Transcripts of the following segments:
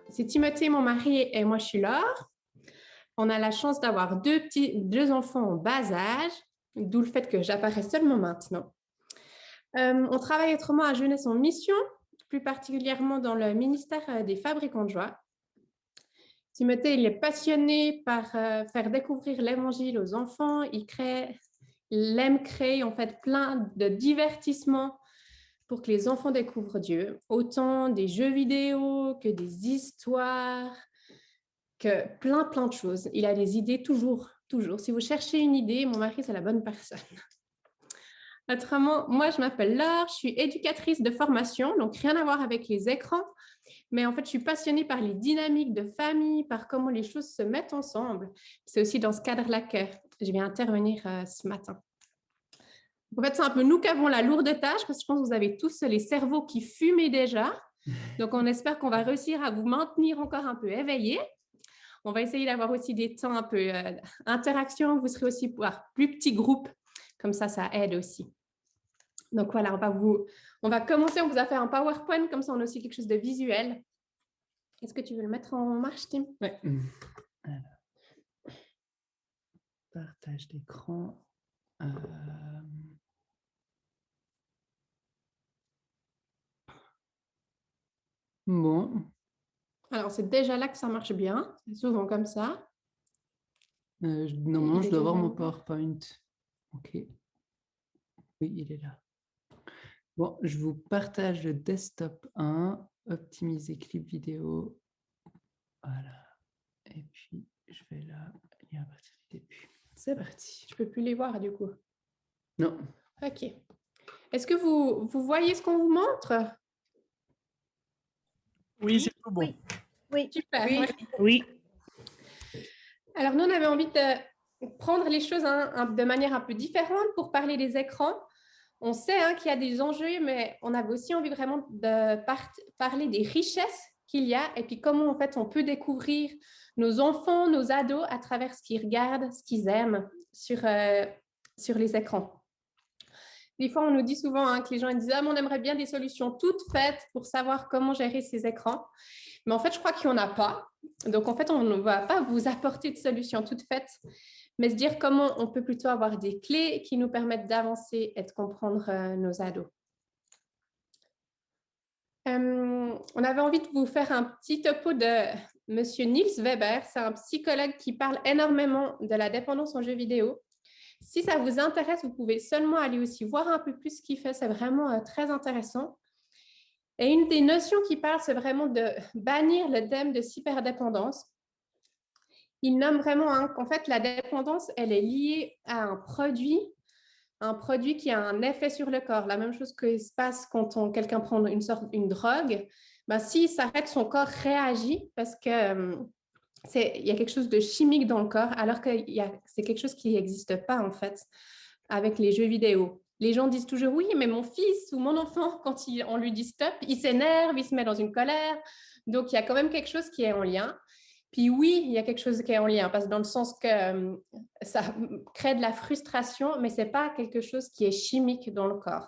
C'est Timothée, mon mari, et moi, je suis Laure. On a la chance d'avoir deux enfants en bas âge, d'où le fait que j'apparais seulement maintenant. On travaille autrement à Jeunesse en Mission, plus particulièrement dans le ministère des Fabricants de Joie. Timothée, il est passionné par faire découvrir l'Évangile aux enfants. Il aime créer en fait plein de divertissements pour que les enfants découvrent Dieu, autant des jeux vidéo que des histoires, que plein de choses. Il a des idées toujours. Si vous cherchez une idée, mon mari, c'est la bonne personne. Autrement, moi, je m'appelle Laure, je suis éducatrice de formation, donc rien à voir avec les écrans, mais en fait, je suis passionnée par les dynamiques de famille, par comment les choses se mettent ensemble. C'est aussi dans ce cadre-là que je vais intervenir ce matin. En fait, c'est un peu nous qui avons la lourde tâche, parce que je pense que vous avez tous les cerveaux qui fument déjà. Donc, on espère qu'on va réussir à vous maintenir encore un peu éveillés. On va essayer d'avoir aussi des temps un peu interaction. Vous serez aussi par plus petits groupes. Comme ça aide aussi. Donc, voilà, on va commencer. On vous a fait un PowerPoint. Comme ça, on a aussi quelque chose de visuel. Est-ce que tu veux le mettre en marche, Tim? Oui. Alors, partage d'écran. Bon. Alors, c'est déjà là que ça marche bien. C'est souvent comme ça. Normalement, je dois avoir mon PowerPoint. OK. Oui, il est là. Bon, je vous partage le desktop 1, optimiser clip vidéo. Voilà. Et puis, je vais là, et à partir du début. C'est parti. Je ne peux plus les voir, du coup. Non. OK. Est-ce que vous voyez ce qu'on vous montre? Oui, c'est tout bon. Oui. Super. Oui. Oui. Alors, nous, on avait envie de prendre les choses de manière un peu différente pour parler des écrans. On sait qu'il y a des enjeux, mais on avait aussi envie vraiment de parler des richesses qu'il y a et puis comment, en fait, on peut découvrir nos enfants, nos ados à travers ce qu'ils regardent, ce qu'ils aiment sur les écrans. Des fois, on nous dit souvent que les gens disent « Ah, mais on aimerait bien des solutions toutes faites pour savoir comment gérer ces écrans. » Mais en fait, je crois qu'il n'y en a pas. Donc, en fait, on ne va pas vous apporter de solutions toutes faites, mais se dire comment on peut plutôt avoir des clés qui nous permettent d'avancer et de comprendre nos ados. On avait envie de vous faire un petit topo de Monsieur Niels Weber. C'est un psychologue qui parle énormément de la dépendance en jeux vidéo. Si ça vous intéresse, vous pouvez seulement aller aussi voir un peu plus ce qu'il fait. C'est vraiment très intéressant. Et une des notions qu'il parle, c'est vraiment de bannir le thème de cyberdépendance. Il nomme vraiment qu'en fait, la dépendance, elle est liée à un produit qui a un effet sur le corps. La même chose que se passe quand quelqu'un prend une drogue. S'il s'arrête, son corps réagit parce que il y a quelque chose de chimique dans le corps, alors que c'est quelque chose qui n'existe pas, en fait, avec les jeux vidéo. Les gens disent toujours, oui, mais mon fils ou mon enfant, quand on lui dit stop, il s'énerve, il se met dans une colère. Donc, il y a quand même quelque chose qui est en lien. Puis oui, il y a quelque chose qui est en lien, parce que dans le sens que ça crée de la frustration, mais ce n'est pas quelque chose qui est chimique dans le corps.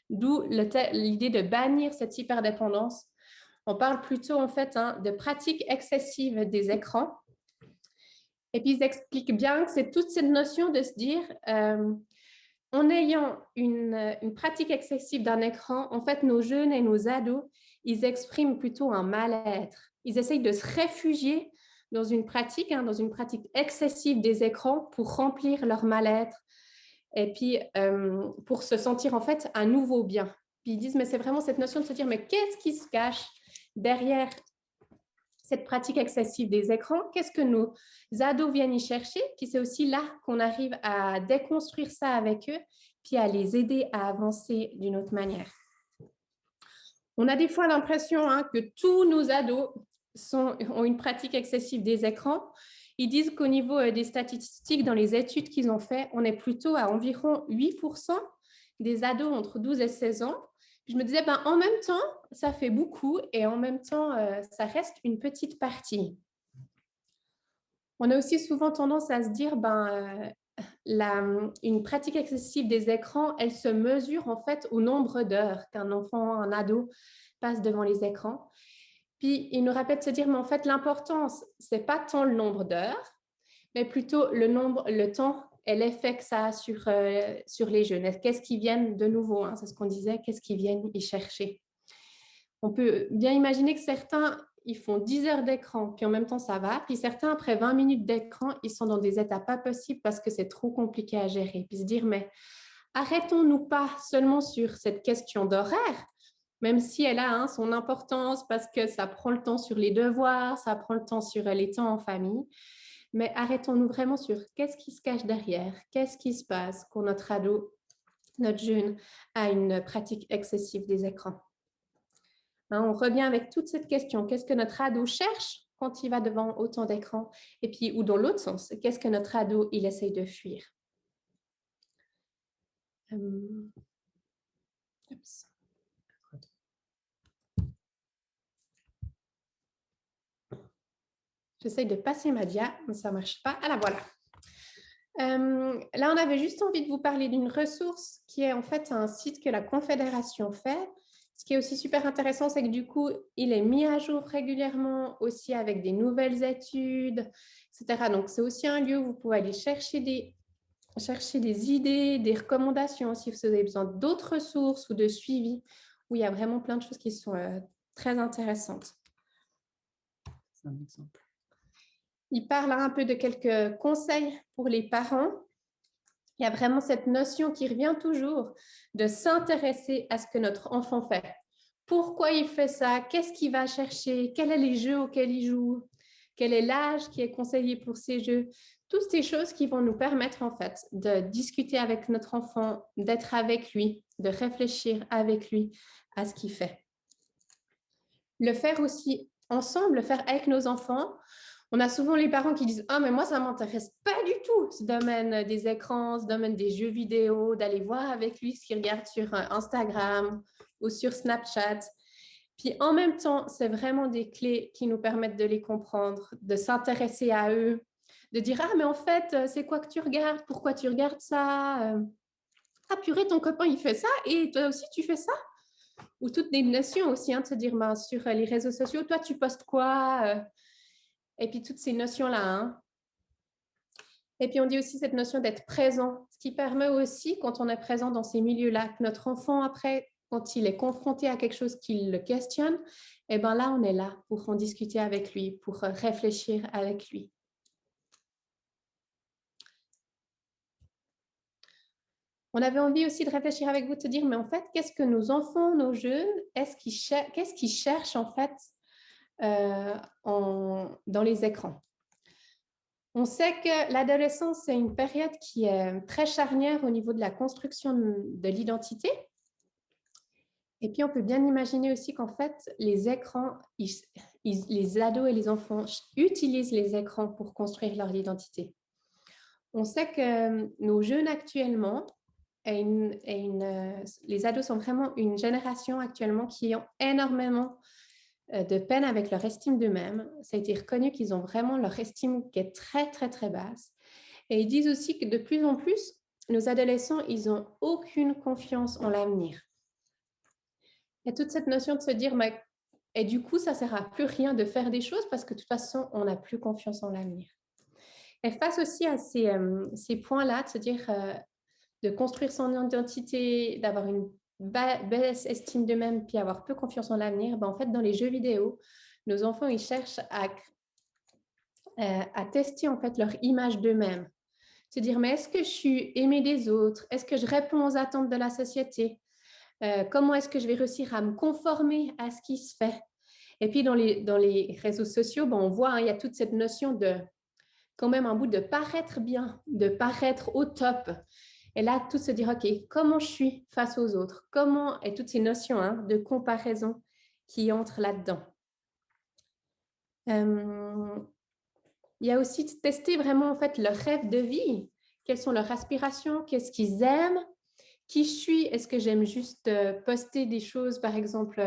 D'où l'idée de bannir cette hyperdépendance. On parle plutôt en fait de pratiques excessives des écrans. Et puis ils expliquent bien que c'est toute cette notion de se dire, en ayant une pratique excessive d'un écran, en fait, nos jeunes et nos ados, ils expriment plutôt un mal-être. Ils essayent de se réfugier dans une pratique excessive des écrans pour remplir leur mal-être et puis pour se sentir en fait un nouveau bien. Puis ils disent, mais c'est vraiment cette notion de se dire, mais qu'est-ce qui se cache derrière cette pratique excessive des écrans? Qu'est-ce que nos ados viennent y chercher? Puis c'est aussi là qu'on arrive à déconstruire ça avec eux, puis à les aider à avancer d'une autre manière. On a des fois l'impression que tous nos ados ont une pratique excessive des écrans. Ils disent qu'au niveau des statistiques, dans les études qu'ils ont faites, on est plutôt à environ 8% des ados entre 12 et 16 ans. Je me disais, en même temps, ça fait beaucoup et en même temps, ça reste une petite partie. On a aussi souvent tendance à se dire, une pratique excessive des écrans, elle se mesure en fait au nombre d'heures qu'un enfant, un ado passe devant les écrans. Puis, il nous rappelle de se dire, mais en fait, l'importance, ce n'est pas tant le nombre d'heures, mais plutôt le temps et l'effet que ça a sur les jeunes. Qu'est-ce qu'ils viennent de nouveau, hein, c'est ce qu'on disait, qu'est-ce qu'ils viennent y chercher. On peut bien imaginer que certains, ils font 10 heures d'écran, puis en même temps, ça va. Puis certains, après 20 minutes d'écran, ils sont dans des états pas possibles parce que c'est trop compliqué à gérer. Puis se dire, mais arrêtons-nous pas seulement sur cette question d'horaire, même si elle a hein, son importance parce que ça prend le temps sur les devoirs, ça prend le temps sur les temps en famille. Mais arrêtons-nous vraiment sur qu'est-ce qui se cache derrière, qu'est-ce qui se passe quand notre ado, notre jeune a une pratique excessive des écrans. Hein, on revient avec toute cette question, qu'est-ce que notre ado cherche quand il va devant autant d'écrans? Et puis, ou dans l'autre sens, qu'est-ce que notre ado, il essaye de fuir? J'essaye de passer ma dia, mais ça ne marche pas. Ah là, voilà. Là, on avait juste envie de vous parler d'une ressource qui est en fait un site que la Confédération fait. Ce qui est aussi super intéressant, c'est que du coup, il est mis à jour régulièrement aussi avec des nouvelles études, etc. Donc, c'est aussi un lieu où vous pouvez aller chercher des idées, des recommandations si vous avez besoin d'autres ressources ou de suivi, où il y a vraiment plein de choses qui sont très intéressantes. C'est un exemple. Il parle un peu de quelques conseils pour les parents. Il y a vraiment cette notion qui revient toujours de s'intéresser à ce que notre enfant fait. Pourquoi il fait ça? Qu'est-ce qu'il va chercher? Quels sont les jeux auxquels il joue? Quel est l'âge qui est conseillé pour ces jeux? Toutes ces choses qui vont nous permettre en fait de discuter avec notre enfant, d'être avec lui, de réfléchir avec lui à ce qu'il fait. Le faire aussi ensemble, le faire avec nos enfants. On a souvent les parents qui disent « Ah, mais moi, ça ne m'intéresse pas du tout, ce domaine des écrans, ce domaine des jeux vidéo, d'aller voir avec lui ce qu'il regarde sur Instagram ou sur Snapchat. » Puis en même temps, c'est vraiment des clés qui nous permettent de les comprendre, de s'intéresser à eux, de dire « Ah, mais en fait, c'est quoi que tu regardes? Pourquoi tu regardes ça? Ah, purée, ton copain, il fait ça et toi aussi, tu fais ça? » Ou toutes des notions aussi, hein, de se dire ben, sur les réseaux sociaux, toi, tu postes quoi? Et puis toutes ces notions-là. Hein. Et puis on dit aussi cette notion d'être présent, ce qui permet aussi, quand on est présent dans ces milieux-là, que notre enfant, après, quand il est confronté à quelque chose qui le questionne, eh bien là, on est là pour en discuter avec lui, pour réfléchir avec lui. On avait envie aussi de réfléchir avec vous, de se dire, mais en fait, qu'est-ce que nos enfants, nos jeunes, qu'est-ce qu'ils cherchent en fait dans les écrans? On sait que l'adolescence, c'est une période qui est très charnière au niveau de la construction de l'identité. Et puis, on peut bien imaginer aussi qu'en fait, les écrans, les ados et les enfants utilisent les écrans pour construire leur identité. On sait que nos jeunes actuellement, les ados sont vraiment une génération actuellement qui ont énormément de peine avec leur estime d'eux-mêmes. Ça a été reconnu qu'ils ont vraiment leur estime qui est très, très, très basse. Et ils disent aussi que de plus en plus, nos adolescents, ils n'ont aucune confiance en l'avenir. Il y a toute cette notion de se dire, mais, et du coup, ça ne sert à plus rien de faire des choses parce que de toute façon, on n'a plus confiance en l'avenir. Et face aussi à ces points-là, de se dire, de construire son identité, d'avoir une baisse estime d'eux-mêmes, puis avoir peu confiance en l'avenir, ben en fait, dans les jeux vidéo, nos enfants, ils cherchent à tester en fait leur image d'eux-mêmes. Se dire, mais est-ce que je suis aimée des autres? Est-ce que je réponds aux attentes de la société? Comment est-ce que je vais réussir à me conformer à ce qui se fait? Et puis, dans les réseaux sociaux, ben, on voit, hein, il y a toute cette notion de, quand même, un bout de paraître bien, de paraître au top. Et là, tout se dire, OK, comment je suis face aux autres? Comment, et toutes ces notions hein, de comparaison qui entrent là-dedans. Il y a aussi de tester vraiment, en fait, leur rêve de vie. Quelles sont leurs aspirations? Qu'est-ce qu'ils aiment? Qui je suis? Est-ce que j'aime juste poster des choses, par exemple,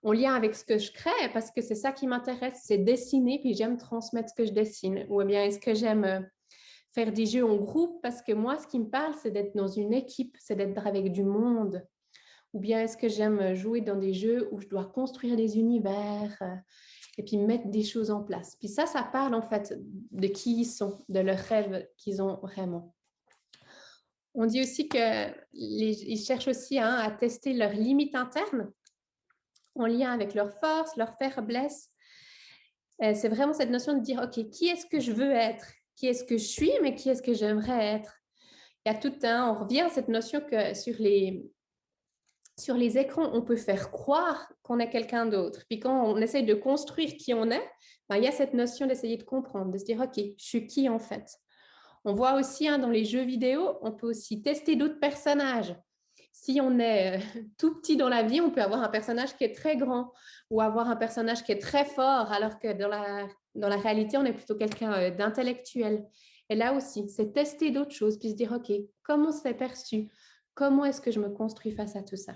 en lien avec ce que je crée? Parce que c'est ça qui m'intéresse, c'est dessiner, puis j'aime transmettre ce que je dessine. Ou bien est-ce que j'aime faire des jeux en groupe? Parce que moi, ce qui me parle, c'est d'être dans une équipe, c'est d'être avec du monde. ou bien est-ce que j'aime jouer dans des jeux où je dois construire des univers et puis mettre des choses en place. Puis ça parle en fait de qui ils sont, de leurs rêves qu'ils ont vraiment. On dit aussi qu'ils cherchent aussi à tester leurs limites internes en lien avec leurs forces, leurs faiblesses. C'est vraiment cette notion de dire, OK, qui est-ce que je veux être? Qui est-ce que je suis, mais qui est-ce que j'aimerais être? Il y a tout on revient à cette notion que sur les écrans, on peut faire croire qu'on est quelqu'un d'autre. Puis quand on essaye de construire qui on est, ben, il y a cette notion d'essayer de comprendre, de se dire, OK, je suis qui en fait? On voit aussi dans les jeux vidéo, on peut aussi tester d'autres personnages. Si on est tout petit dans la vie, on peut avoir un personnage qui est très grand ou avoir un personnage qui est très fort, alors que dans la réalité, on est plutôt quelqu'un d'intellectuel. Et là aussi, c'est tester d'autres choses, puis se dire, OK, comment c'est perçu? Comment est-ce que je me construis face à tout ça?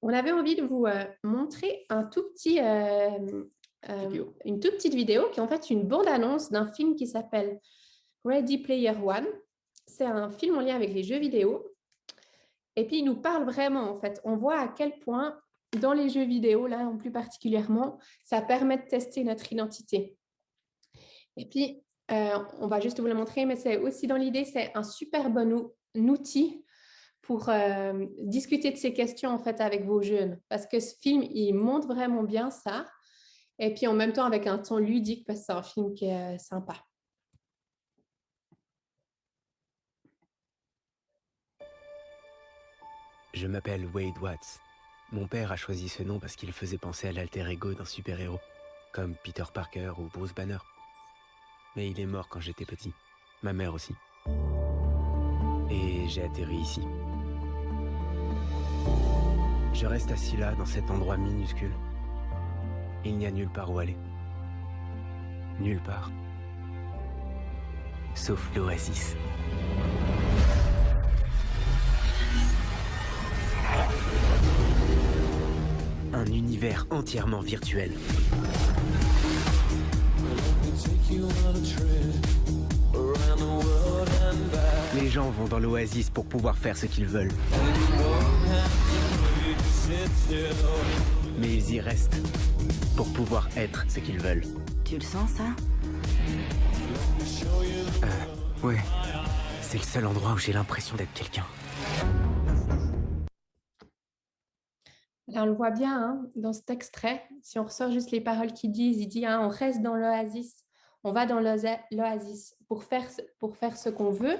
On avait envie de vous montrer une toute petite vidéo qui est en fait une bande-annonce d'un film qui s'appelle Ready Player One. C'est un film en lien avec les jeux vidéo. Et puis, il nous parle vraiment, en fait. On voit à quel point, dans les jeux vidéo, là, en plus particulièrement, ça permet de tester notre identité. Et puis, on va juste vous le montrer, mais c'est aussi dans l'idée, c'est un super bon outil pour discuter de ces questions, en fait, avec vos jeunes. Parce que ce film, il montre vraiment bien ça. Et puis, en même temps, avec un ton ludique, parce que c'est un film qui est sympa. Je m'appelle Wade Watts. Mon père a choisi ce nom parce qu'il faisait penser à l'alter ego d'un super-héros, comme Peter Parker ou Bruce Banner. Mais il est mort quand j'étais petit. Ma mère aussi. Et j'ai atterri ici. Je reste assis là, dans cet endroit minuscule. Il n'y a nulle part où aller. Nulle part. Sauf l'Oasis. Un univers entièrement virtuel. Les gens vont dans l'Oasis pour pouvoir faire ce qu'ils veulent. Mais ils y restent pour pouvoir être ce qu'ils veulent. Tu le sens, ça? Ouais. C'est le seul endroit où j'ai l'impression d'être quelqu'un. Là, on le voit bien dans cet extrait. Si on ressort juste les paroles qu'il dit on reste dans l'oasis, on va dans l'oasis pour faire ce qu'on veut,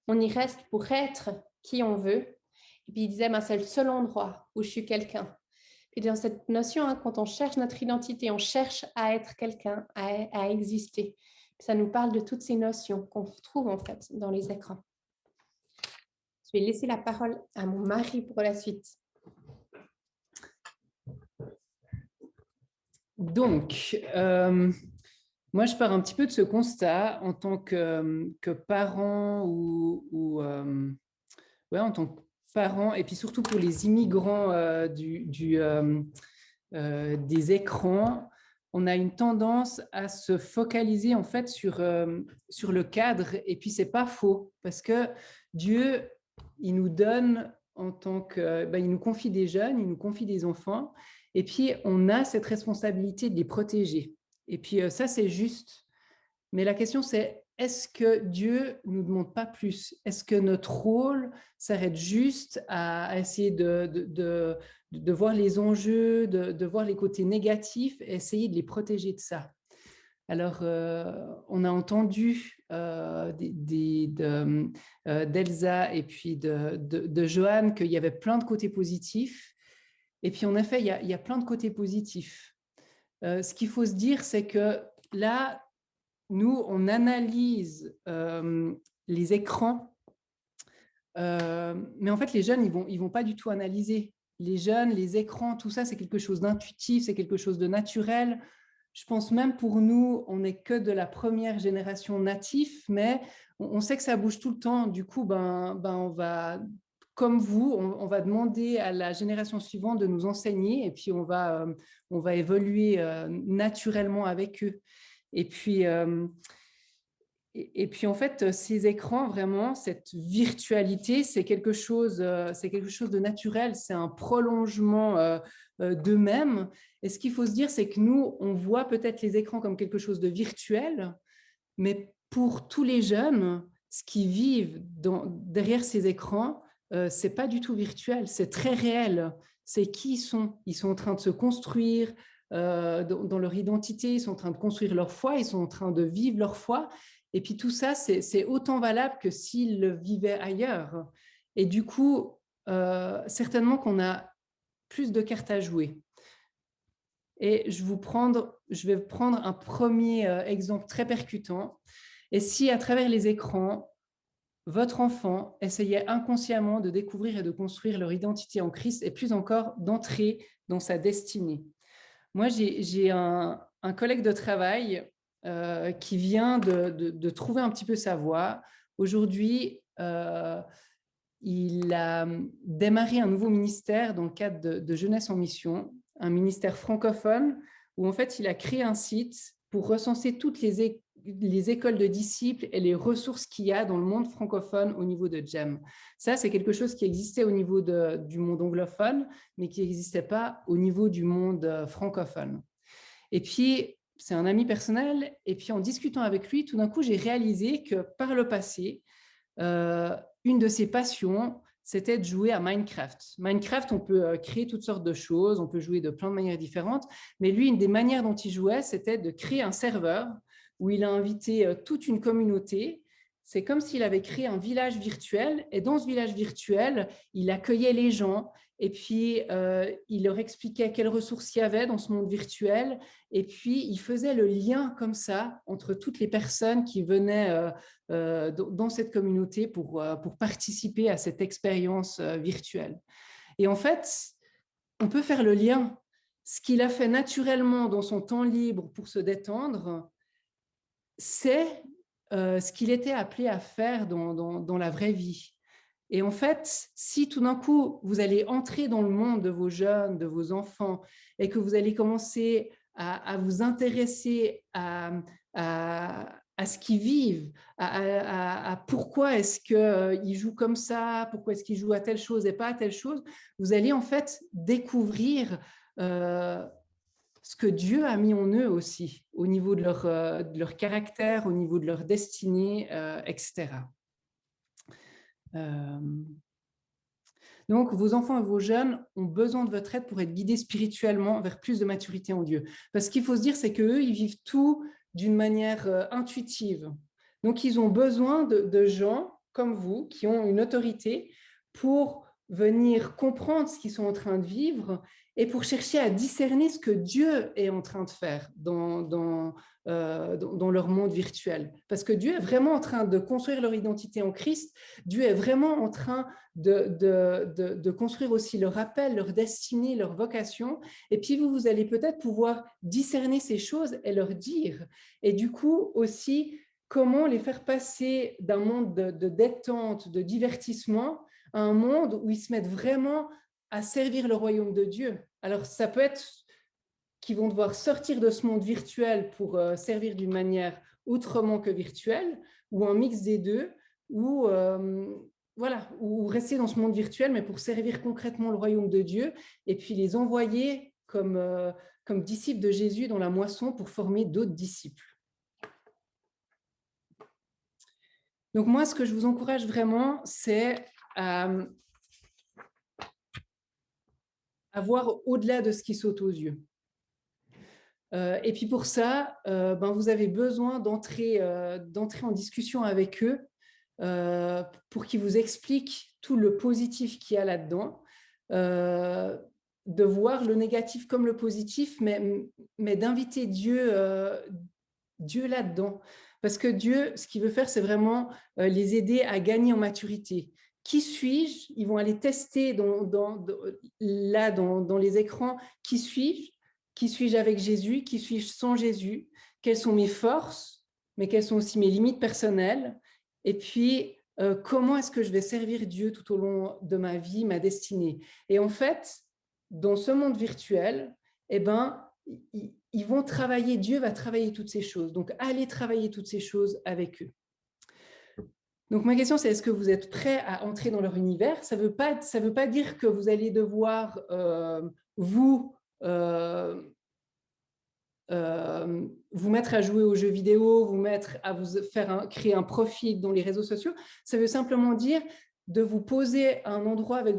on y reste pour être qui on veut. Et puis il disait, c'est le seul endroit où je suis quelqu'un. Et dans cette notion, quand on cherche notre identité, on cherche à être quelqu'un, à exister. Ça nous parle de toutes ces notions qu'on retrouve en fait dans les écrans. Je vais laisser la parole à mon mari pour la suite. Donc, moi, je pars un petit peu de ce constat en tant que parent en tant que parent, et puis surtout pour les immigrants des écrans, on a une tendance à se focaliser en fait sur le cadre, et puis c'est pas faux, parce que Dieu, il nous donne en tant que, il nous confie des jeunes, il nous confie des enfants, et puis on a cette responsabilité de les protéger. Et puis ça, c'est juste. Mais la question, c'est, est-ce que Dieu ne nous demande pas plus? Est-ce que notre rôle s'arrête juste à essayer de voir les enjeux, de voir les côtés négatifs et essayer de les protéger de ça? Alors, on a entendu d'Elsa et puis de Joanne qu'il y avait plein de côtés positifs. Et puis, en effet, il y a plein de côtés positifs. Ce qu'il faut se dire, c'est que là, nous, on analyse les écrans, mais en fait, les jeunes, ils vont pas du tout analyser. Les jeunes, les écrans, tout ça, c'est quelque chose d'intuitif, c'est quelque chose de naturel. Je pense même pour nous, on n'est que de la première génération natif, mais on sait que ça bouge tout le temps. Du coup, on va, comme vous, on va demander à la génération suivante de nous enseigner, et puis on va évoluer naturellement avec eux. Et puis, et puis, en fait, ces écrans, vraiment, cette virtualité, c'est quelque chose de naturel, c'est un prolongement d'eux-mêmes. Et ce qu'il faut se dire, c'est que nous, on voit peut-être les écrans comme quelque chose de virtuel, mais pour tous les jeunes, ce qu'ils vivent derrière ces écrans, ce n'est pas du tout virtuel, c'est très réel. C'est qui ils sont. Ils sont en train de se construire dans leur identité, ils sont en train de construire leur foi, ils sont en train de vivre leur foi. Et puis tout ça, c'est autant valable que s'ils le vivaient ailleurs. Et du coup, certainement qu'on a plus de cartes à jouer. Et je vais prendre un premier exemple très percutant. Et si à travers les écrans, votre enfant essayait inconsciemment de découvrir et de construire leur identité en Christ et plus encore d'entrer dans sa destinée. Moi, j'ai un collègue de travail qui vient de trouver un petit peu sa voie. Aujourd'hui, il a démarré un nouveau ministère dans le cadre de Jeunesse en Mission, un ministère francophone, où en fait, il a créé un site pour recenser toutes les écoles de disciples et les ressources qu'il y a dans le monde francophone au niveau de GEM. Ça, c'est quelque chose qui existait au niveau du monde anglophone, mais qui n'existait pas au niveau du monde francophone. Et puis, c'est un ami personnel, et puis en discutant avec lui, tout d'un coup, j'ai réalisé que par le passé, une de ses passions, c'était de jouer à Minecraft. Minecraft, on peut créer toutes sortes de choses, on peut jouer de plein de manières différentes, mais lui, une des manières dont il jouait, c'était de créer un serveur où il a invité toute une communauté. C'est comme s'il avait créé un village virtuel, et dans ce village virtuel, il accueillait les gens, et puis il leur expliquait quelles ressources il y avait dans ce monde virtuel, et puis il faisait le lien comme ça entre toutes les personnes qui venaient dans cette communauté pour participer à cette expérience virtuelle. Et en fait, on peut faire le lien. Ce qu'il a fait naturellement dans son temps libre pour se détendre, c'est ce qu'il était appelé à faire dans la vraie vie. Et en fait, si tout d'un coup, vous allez entrer dans le monde de vos jeunes, de vos enfants, et que vous allez commencer à vous intéresser à ce qu'ils vivent, à pourquoi est-ce qu'ils jouent comme ça, pourquoi est-ce qu'ils jouent à telle chose et pas à telle chose, vous allez en fait découvrir ce que Dieu a mis en eux aussi, au niveau de leur caractère, au niveau de leur destinée, etc. Donc, vos enfants et vos jeunes ont besoin de votre aide pour être guidés spirituellement vers plus de maturité en Dieu. Parce qu'il faut se dire, c'est qu'eux, ils vivent tout d'une manière intuitive. Donc, ils ont besoin de gens comme vous, qui ont une autorité pour venir comprendre ce qu'ils sont en train de vivre et pour chercher à discerner ce que Dieu est en train de faire dans leur monde virtuel. Parce que Dieu est vraiment en train de construire leur identité en Christ. Dieu est vraiment en train de construire aussi leur appel, leur destinée, leur vocation. Et puis vous allez peut-être pouvoir discerner ces choses et leur dire. Et du coup aussi, comment les faire passer d'un monde de détente, de divertissement, à un monde où ils se mettent vraiment à servir le royaume de Dieu. Alors, ça peut être qu'ils vont devoir sortir de ce monde virtuel pour servir d'une manière autrement que virtuelle, ou un mix des deux, ou rester dans ce monde virtuel, mais pour servir concrètement le royaume de Dieu, et puis les envoyer comme disciples de Jésus dans la moisson pour former d'autres disciples. Donc moi, ce que je vous encourage vraiment, c'est à voir au-delà de ce qui saute aux yeux. Et puis pour ça, vous avez besoin d'entrer en discussion avec eux pour qu'ils vous expliquent tout le positif qu'il y a là-dedans, de voir le négatif comme le positif, mais d'inviter Dieu là-dedans. Parce que Dieu, ce qu'il veut faire, c'est vraiment les aider à gagner en maturité. Qui suis-je? Ils vont aller tester dans les écrans. Qui suis-je? Qui suis-je avec Jésus? Qui suis-je sans Jésus? Quelles sont mes forces? Mais quelles sont aussi mes limites personnelles? Et puis, comment est-ce que je vais servir Dieu tout au long de ma vie, ma destinée? Et en fait, dans ce monde virtuel, ils vont travailler, Dieu va travailler toutes ces choses. Donc, allez travailler toutes ces choses avec eux. Donc, ma question, c'est est-ce que vous êtes prêt à entrer dans leur univers? Ça veut pas dire que vous allez devoir, vous mettre à jouer aux jeux vidéo, vous mettre à créer un profil dans les réseaux sociaux. Ça veut simplement dire de vous poser à un endroit avec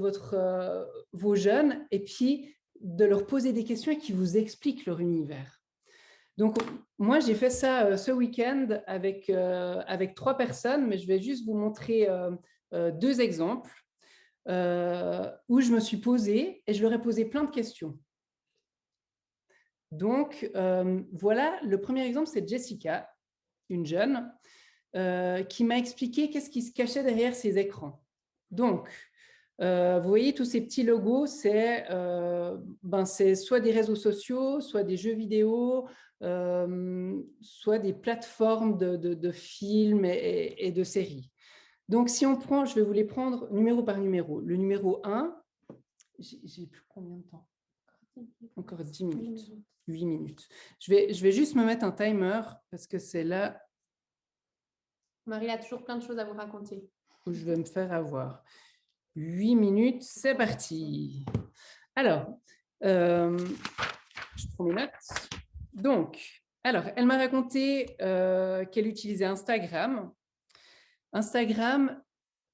vos jeunes et puis de leur poser des questions et qu'ils vous expliquent leur univers. Donc, moi, j'ai fait ça ce week-end avec 3 personnes, mais je vais juste vous montrer 2 exemples où je me suis posée et je leur ai posé plein de questions. Donc, voilà, le premier exemple, c'est Jessica, une jeune, qui m'a expliqué qu'est-ce qui se cachait derrière ces écrans. Donc, vous voyez, tous ces petits logos, c'est soit des réseaux sociaux, soit des jeux vidéo, soit des plateformes de films et de séries. Donc, si on prend, je vais vous les prendre numéro par numéro. Le numéro 1, j'ai plus combien de temps? Encore 10 minutes, 8 minutes. Je vais juste me mettre un timer parce que c'est là Marie a toujours plein de choses à vous raconter. où je vais me faire avoir. 8 minutes, c'est parti. Alors, je prends mes notes. Donc, alors, elle m'a raconté qu'elle utilisait Instagram. Instagram,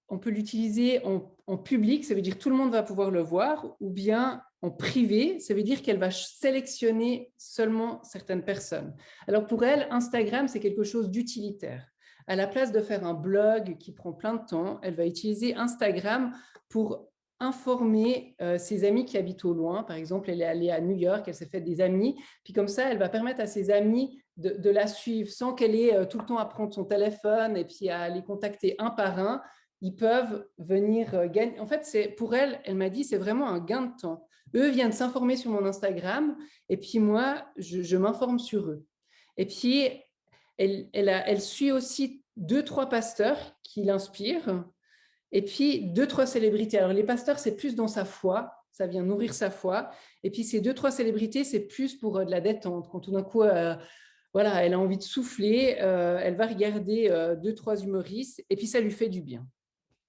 on peut l'utiliser en public, ça veut dire tout le monde va pouvoir le voir, ou bien en privé, ça veut dire qu'elle va sélectionner seulement certaines personnes. Alors pour elle, Instagram, c'est quelque chose d'utilitaire. À la place de faire un blog qui prend plein de temps, elle va utiliser Instagram pour informer ses amis qui habitent au loin. Par exemple, elle est allée à New York, elle s'est fait des amis, puis comme ça, elle va permettre à ses amis de la suivre sans qu'elle ait tout le temps à prendre son téléphone et puis à les contacter un par un. Ils peuvent venir gagner. En fait, pour elle, elle m'a dit, c'est vraiment un gain de temps. Eux viennent s'informer sur mon Instagram et puis moi, je m'informe sur eux. Et puis, elle suit aussi 2-3 pasteurs qui l'inspirent et puis 2-3 célébrités. Alors, les pasteurs, c'est plus dans sa foi, ça vient nourrir sa foi. Et puis, ces 2-3 célébrités, c'est plus pour de la détente. Quand tout d'un coup, voilà, elle a envie de souffler, elle va regarder 2-3 humoristes et puis ça lui fait du bien.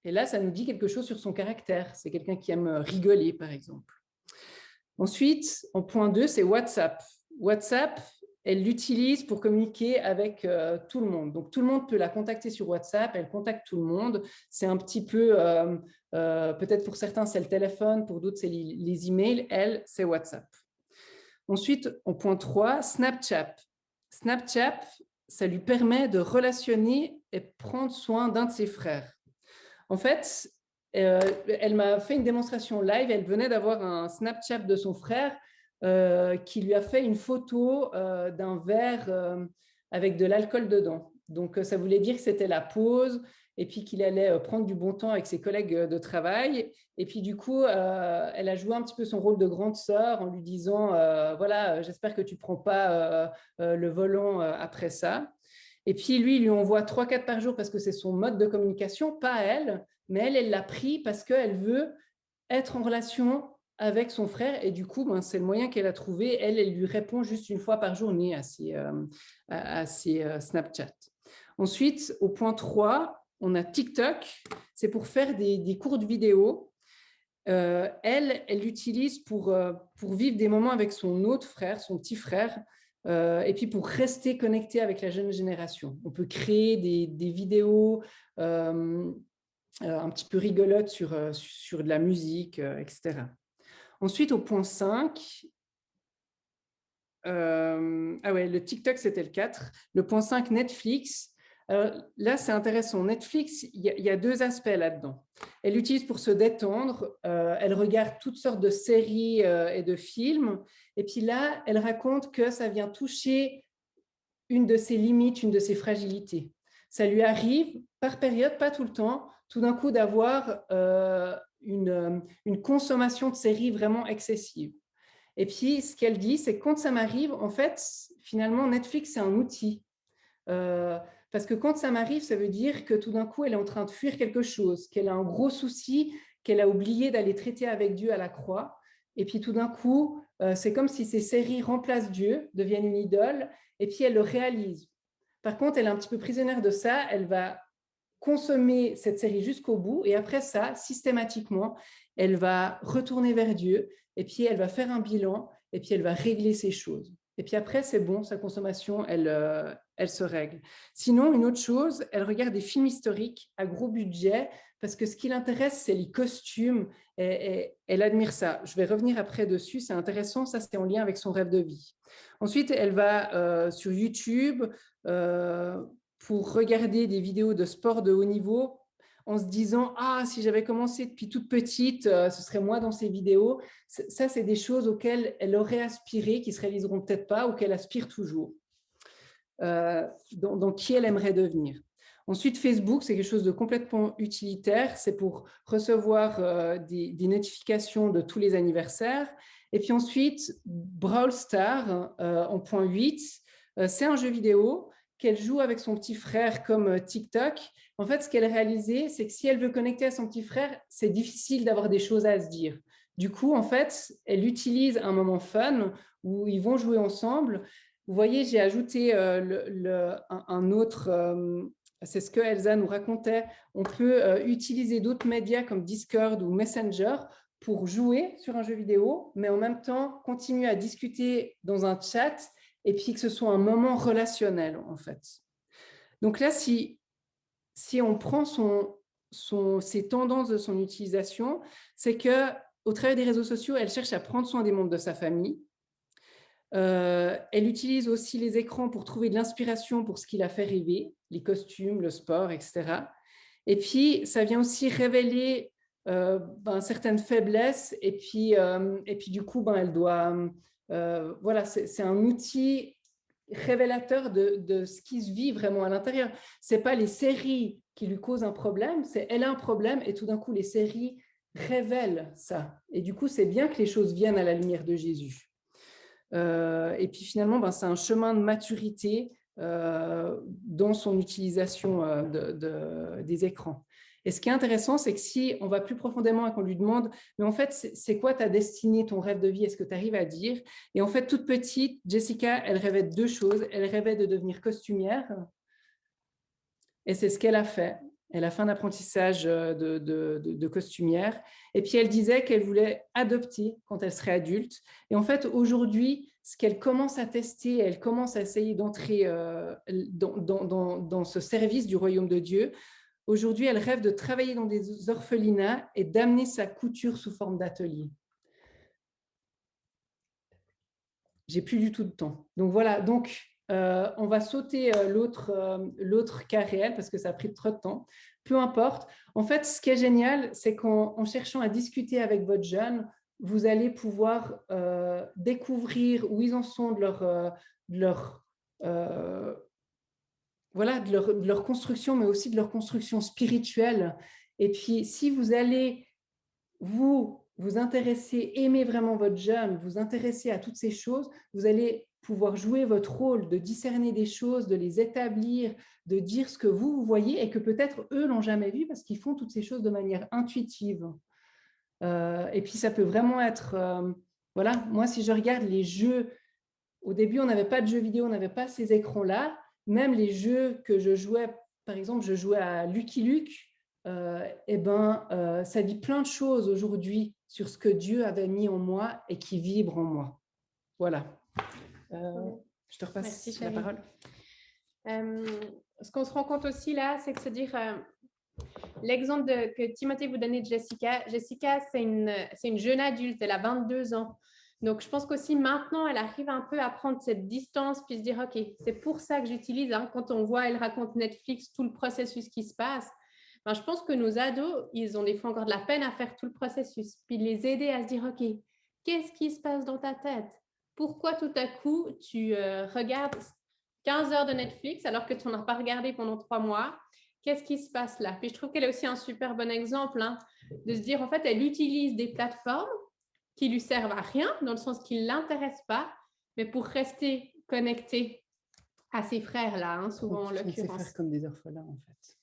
Et là, ça nous dit quelque chose sur son caractère. C'est quelqu'un qui aime rigoler, par exemple. Ensuite, en point 2, c'est WhatsApp. WhatsApp, elle l'utilise pour communiquer avec tout le monde. Donc, tout le monde peut la contacter sur WhatsApp. Elle contacte tout le monde. C'est un petit peu, peut-être pour certains, c'est le téléphone. Pour d'autres, c'est les emails. Elle, c'est WhatsApp. Ensuite, en point 3, Snapchat. Snapchat, ça lui permet de relationner et prendre soin d'un de ses frères. En fait, elle m'a fait une démonstration live. Elle venait d'avoir un Snapchat de son frère qui lui a fait une photo d'un verre avec de l'alcool dedans. Donc, ça voulait dire que c'était la pause et puis qu'il allait prendre du bon temps avec ses collègues de travail. Et puis, du coup, elle a joué un petit peu son rôle de grande sœur en lui disant voilà, j'espère que tu ne prends pas le volant après ça. Et puis, lui envoie 3-4 par jour parce que c'est son mode de communication, pas elle, mais elle l'a pris parce qu'elle veut être en relation avec son frère. Et du coup, c'est le moyen qu'elle a trouvé. Elle lui répond juste une fois par journée à ses Snapchat. Ensuite, au point 3, on a TikTok. C'est pour faire des courtes vidéos. Elle l'utilise pour vivre des moments avec son autre frère, son petit frère, et puis pour rester connecté avec la jeune génération. On peut créer des vidéos un petit peu rigolotes sur de la musique, etc. Ensuite, au point 5, le TikTok, c'était le 4. Le point 5, Netflix. Alors, là, c'est intéressant. Netflix, il y a 2 aspects là-dedans. Elle l'utilise pour se détendre. Elle regarde toutes sortes de séries et de films. Et puis là, elle raconte que ça vient toucher une de ses limites, une de ses fragilités. Ça lui arrive, par période, pas tout le temps, tout d'un coup d'avoir une consommation de séries vraiment excessive. Et puis, ce qu'elle dit, c'est que quand ça m'arrive, en fait, finalement, Netflix, c'est un outil. Parce que quand ça m'arrive, ça veut dire que tout d'un coup, elle est en train de fuir quelque chose, qu'elle a un gros souci, qu'elle a oublié d'aller traiter avec Dieu à la croix. Et puis tout d'un coup, c'est comme si ces séries remplacent Dieu, deviennent une idole, et puis elle le réalise. Par contre, elle est un petit peu prisonnière de ça, elle va consommer cette série jusqu'au bout et après ça, systématiquement, elle va retourner vers Dieu et puis elle va faire un bilan et puis elle va régler ces choses. Et puis après, c'est bon, sa consommation, elle se règle. Sinon, une autre chose, elle regarde des films historiques à gros budget parce que ce qui l'intéresse, c'est les costumes. Et elle admire ça. Je vais revenir après dessus, c'est intéressant. Ça, c'est en lien avec son rêve de vie. Ensuite, elle va sur YouTube pour regarder des vidéos de sport de haut niveau en se disant « Ah, si j'avais commencé depuis toute petite, ce serait moi dans ces vidéos ». Ça, c'est des choses auxquelles elle aurait aspiré, qui ne se réaliseront peut-être pas ou qu'elle aspire toujours, dans qui elle aimerait devenir. Ensuite, Facebook, c'est quelque chose de complètement utilitaire. C'est pour recevoir des notifications de tous les anniversaires. Et puis ensuite, Brawl Stars, en point 8, c'est un jeu vidéo qu'elle joue avec son petit frère comme TikTok. En fait, ce qu'elle a réalisé, c'est que si elle veut connecter à son petit frère, c'est difficile d'avoir des choses à se dire. Du coup, en fait, elle utilise un moment fun où ils vont jouer ensemble. Vous voyez, j'ai ajouté un autre... c'est ce que Elsa nous racontait. On peut utiliser d'autres médias comme Discord ou Messenger pour jouer sur un jeu vidéo, mais en même temps, continuer à discuter dans un chat et puis que ce soit un moment relationnel, en fait. Donc là, si on prend ses tendances de son utilisation, c'est qu'au travers des réseaux sociaux, elle cherche à prendre soin des membres de sa famille. Elle utilise aussi les écrans pour trouver de l'inspiration pour ce qui la fait rêver, les costumes, le sport, etc. Et puis, ça vient aussi révéler certaines faiblesses. Et puis du coup, elle doit... voilà, c'est un outil révélateur de ce qui se vit vraiment à l'intérieur. Ce n'est pas les séries qui lui causent un problème, c'est elle a un problème et tout d'un coup, les séries révèlent ça. Et du coup, c'est bien que les choses viennent à la lumière de Jésus. Et puis finalement, c'est un chemin de maturité dans son utilisation des écrans. Et ce qui est intéressant, c'est que si on va plus profondément et qu'on lui demande, mais en fait, c'est quoi ta destinée, ton rêve de vie, est-ce que tu arrives à dire? Et en fait, toute petite, Jessica, elle rêvait de deux choses. Elle rêvait de devenir costumière, et c'est ce qu'elle a fait. Elle a fait un apprentissage de costumière. Et puis, elle disait qu'elle voulait adopter quand elle serait adulte. Et en fait, aujourd'hui, ce qu'elle commence à tester, elle commence à essayer d'entrer dans ce service du royaume de Dieu. Aujourd'hui, elle rêve de travailler dans des orphelinats et d'amener sa couture sous forme d'atelier. J'ai plus du tout de temps. Donc voilà, on va sauter l'autre cas réel parce que ça a pris trop de temps. Peu importe. En fait, ce qui est génial, c'est qu'en cherchant à discuter avec votre jeune, vous allez pouvoir découvrir où ils en sont de leur construction, mais aussi de leur construction spirituelle. Et puis, si vous allez vous intéresser, aimer vraiment votre jeune, vous intéresser à toutes ces choses, vous allez pouvoir jouer votre rôle de discerner des choses, de les établir, de dire ce que vous voyez et que peut-être eux n'ont jamais vu parce qu'ils font toutes ces choses de manière intuitive. Et puis, ça peut vraiment être... voilà, moi, si je regarde les jeux, au début, on n'avait pas de jeux vidéo, on n'avait pas ces écrans-là. Même les jeux que je jouais, par exemple, je jouais à Lucky Luke, ça dit plein de choses aujourd'hui sur ce que Dieu avait mis en moi et qui vibre en moi. Voilà. Je te repasse la parole. Ce qu'on se rend compte aussi là, c'est que se dire l'exemple que Timothée vous donnait de Jessica. Jessica, c'est une jeune adulte, elle a 22 ans. Donc, je pense qu'aussi maintenant, elle arrive un peu à prendre cette distance puis se dire, OK, c'est pour ça que j'utilise. Quand on voit, elle raconte Netflix, tout le processus qui se passe. Je pense que nos ados, ils ont des fois encore de la peine à faire tout le processus. Puis les aider à se dire, OK, qu'est-ce qui se passe dans ta tête? Pourquoi tout à coup, tu regardes 15 heures de Netflix alors que tu n'en as pas regardé pendant 3 mois? Qu'est-ce qui se passe là? Puis je trouve qu'elle est aussi un super bon exemple de se dire, en fait, elle utilise des plateformes qui lui servent à rien, dans le sens qui ne l'intéressent pas, mais pour rester connectée à ses frères-là, souvent en l'occurrence. Ses frères comme des orphelins, en fait.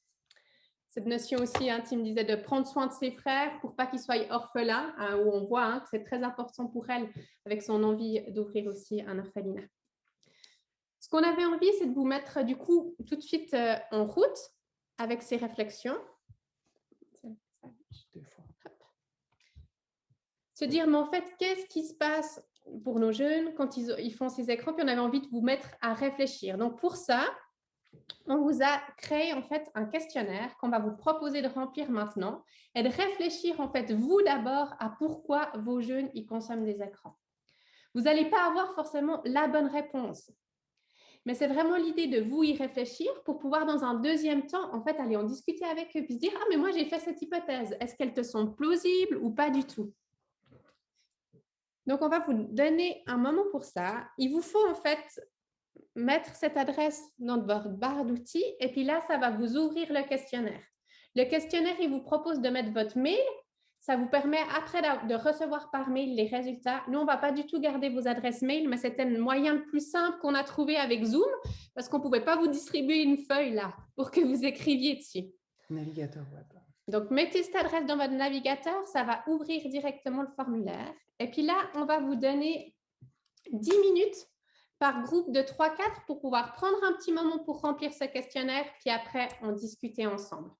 Cette notion aussi, tu me disais, de prendre soin de ses frères pour pas qu'ils soient orphelins, où on voit que c'est très important pour elle, avec son envie d'ouvrir aussi un orphelinat. Ce qu'on avait envie, c'est de vous mettre du coup tout de suite en route. avec ces réflexions. Se dire, mais en fait, qu'est-ce qui se passe pour nos jeunes quand ils font ces écrans, puis on avait envie de vous mettre à réfléchir. Donc, pour ça, on vous a créé en fait un questionnaire qu'on va vous proposer de remplir maintenant et de réfléchir en fait, vous d'abord, à pourquoi vos jeunes ils consomment des écrans. Vous n'allez pas avoir forcément la bonne réponse, mais c'est vraiment l'idée de vous y réfléchir pour pouvoir dans un deuxième temps, en fait, aller en discuter avec eux puis se dire, ah, mais moi, j'ai fait cette hypothèse. Est-ce qu'elles te sont plausibles ou pas du tout? Donc, on va vous donner un moment pour ça. Il vous faut en fait mettre cette adresse dans votre barre d'outils et puis là, ça va vous ouvrir le questionnaire. Le questionnaire, il vous propose de mettre votre mail. Ça vous permet après de recevoir par mail les résultats. Nous, on ne va pas du tout garder vos adresses mail, mais c'était le moyen le plus simple qu'on a trouvé avec Zoom parce qu'on ne pouvait pas vous distribuer une feuille là pour que vous écriviez dessus. Navigateur web. Donc, mettez cette adresse dans votre navigateur, ça va ouvrir directement le formulaire. Et puis là, on va vous donner 10 minutes par groupe de 3-4 pour pouvoir prendre un petit moment pour remplir ce questionnaire, puis après, en discuter ensemble.